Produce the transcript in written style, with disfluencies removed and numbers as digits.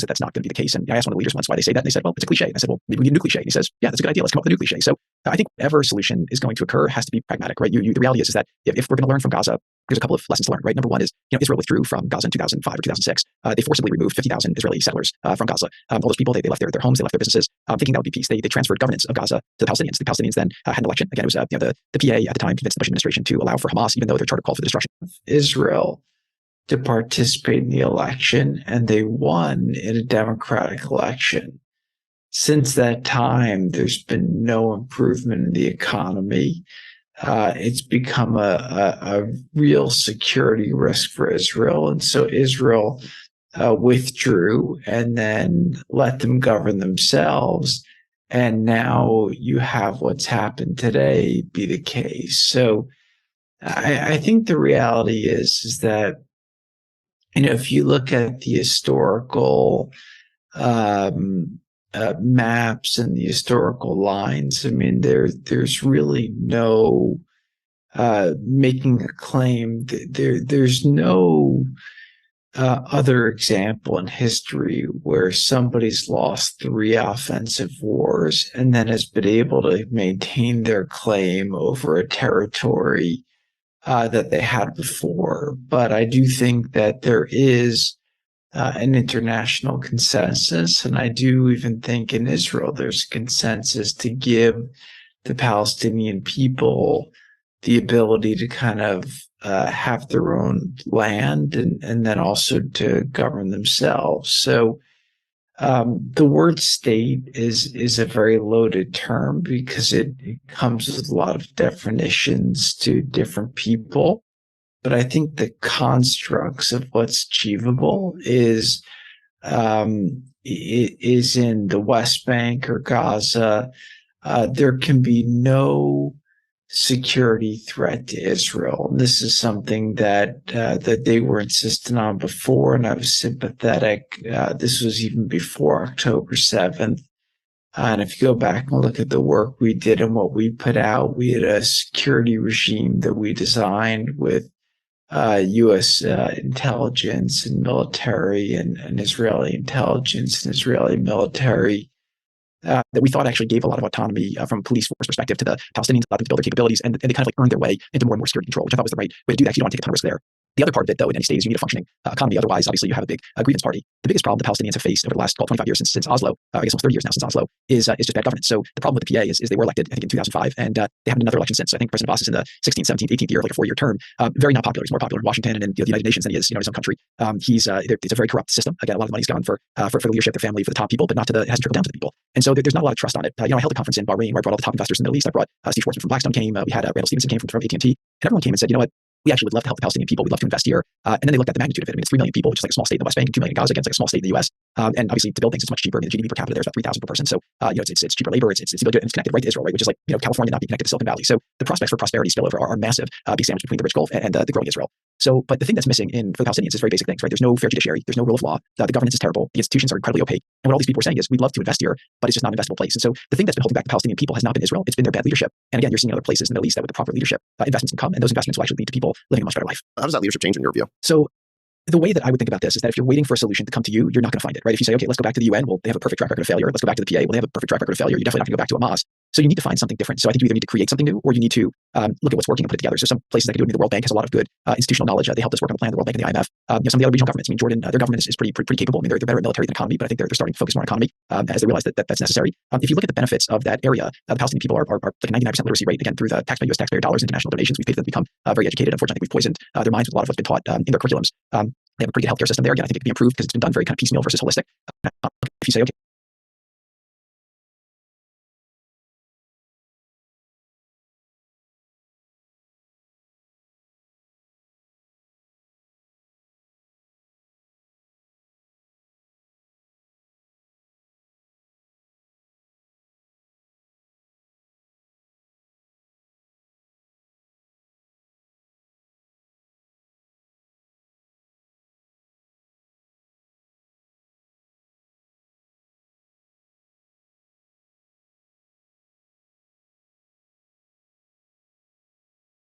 that that's not going to be the case. And I asked one of the leaders once why they say that, and they said, well, it's a cliche. And I said, well, maybe we need a new cliche. And he says, yeah, that's a good idea. Let's come up with a new cliche. So I think whatever solution is going to occur has to be pragmatic, right? The reality is that if we're going to learn from Gaza, there's a couple of lessons to learn, right? Number one is, Israel withdrew from Gaza in 2005 or 2006. They forcibly removed 50,000 Israeli settlers from Gaza. All those people, they left their homes, they left their businesses, thinking that would be peace. They transferred governance of Gaza to the Palestinians. The Palestinians then had an election. Again, it was the PA at the time convinced the Bush administration to allow for Hamas, even though their charter called for the destruction of Israel, to participate in the election, and they won in a democratic election. Since that time, there's been no improvement in the economy. It's become a real security risk for Israel. And so Israel withdrew and then let them govern themselves. And now you have what's happened today be the case. So I think the reality is that, if you look at the historical maps and the historical lines, there's really no making a claim. There's no other example in history where somebody's lost 3 offensive wars and then has been able to maintain their claim over a territory that they had before. But I do think that there is an international consensus, and I do even think in Israel there's a consensus to give the Palestinian people the ability to kind of have their own land and then also to govern themselves. So the word state is a very loaded term because it comes with a lot of definitions to different people. But I think the constructs of what's achievable is in the West Bank or Gaza. There can be no security threat to Israel. And this is something that they were insistent on before, and I was sympathetic. This was even before October 7th. And if you go back and look at the work we did and what we put out, we had a security regime that we designed with U.S. intelligence and military and Israeli intelligence and Israeli military that we thought actually gave a lot of autonomy from a police force perspective to the Palestinians, allowed them to build their capabilities, and they kind of earned their way into more and more security control, which I thought was the right way to do that. You don't want to take a ton of risk there. The other part of it, though, in any state is you need a functioning economy. Otherwise, obviously, you have a big grievance party. The biggest problem the Palestinians have faced over the last 25 years since Oslo, I guess almost 30 years now since Oslo, is just bad governance. So the problem with the PA is they were elected, I think, in 2005, and they haven't another election since. So I think President Abbas is in the 16th, 17th, 18th year, like a 4-year term. Very not popular. He's more popular in Washington and in the United Nations than he is, in his own country. It's a very corrupt system. Again, a lot of money's gone for the leadership, their family, for the top people, but it hasn't trickled down to the people. And so there's not a lot of trust on it. I held a conference in Bahrain where I brought all the top investors in the Middle East. I brought Steve Schwarzman from Blackstone came. We had Randall Stevenson came from AT&T, and everyone came and said, you know what? We actually would love to help the Palestinian people. We'd love to invest here. And then they looked at the magnitude of it. It's 3 million people, which is like a small state in the West Bank, and 2 million in Gaza against like a small state in the US. And obviously to build things, it's much cheaper. The GDP per capita there is about 3,000 per person. So, it's cheaper labor. It's connected right to Israel, right? Which is like, California not being connected to Silicon Valley. So the prospects for prosperity spillover are massive, big sandwich between the rich Gulf and the growing Israel. So, but the thing that's missing for the Palestinians is very basic things, right? There's no fair judiciary. There's no rule of law. The governance is terrible. The institutions are incredibly opaque. And what all these people are saying is, we'd love to invest here, but it's just not an investable place. And so the thing that's been holding back the Palestinian people has not been Israel. It's been their bad leadership. And again, you're seeing other places in the Middle East that with the proper leadership, investments can come, and those investments will actually lead to people living a much better life. How does that leadership change in your view? So the way that I would think about this is that if you're waiting for a solution to come to you, you're not going to find it, right? If you say, okay, let's go back to the UN, well, they have a perfect track record of failure. Let's go back to the PA, well, they have a perfect track record of failure. You're definitely not going to go back to Hamas. So you need to find something different. So I think you either need to create something new, or you need to look at what's working and put it together. So some places that can do it. The World Bank has a lot of good institutional knowledge. They helped us work on the plan. The World Bank and the IMF. Some of the other regional governments. Jordan, their government is pretty capable. They're better at military than economy, but I think they're starting to focus more on economy as they realize that's necessary. If you look at the benefits of that area, the Palestinian people are like a 99% literacy rate, again, through the U.S. taxpayer dollars, international donations. We've paid for them to become very educated. Unfortunately, I think we've poisoned their minds with a lot of what's been taught in their curriculums. They have a pretty good healthcare system there. Again, I think it can be improved because it's been done very kind of piecemeal versus holistic. If you say, okay,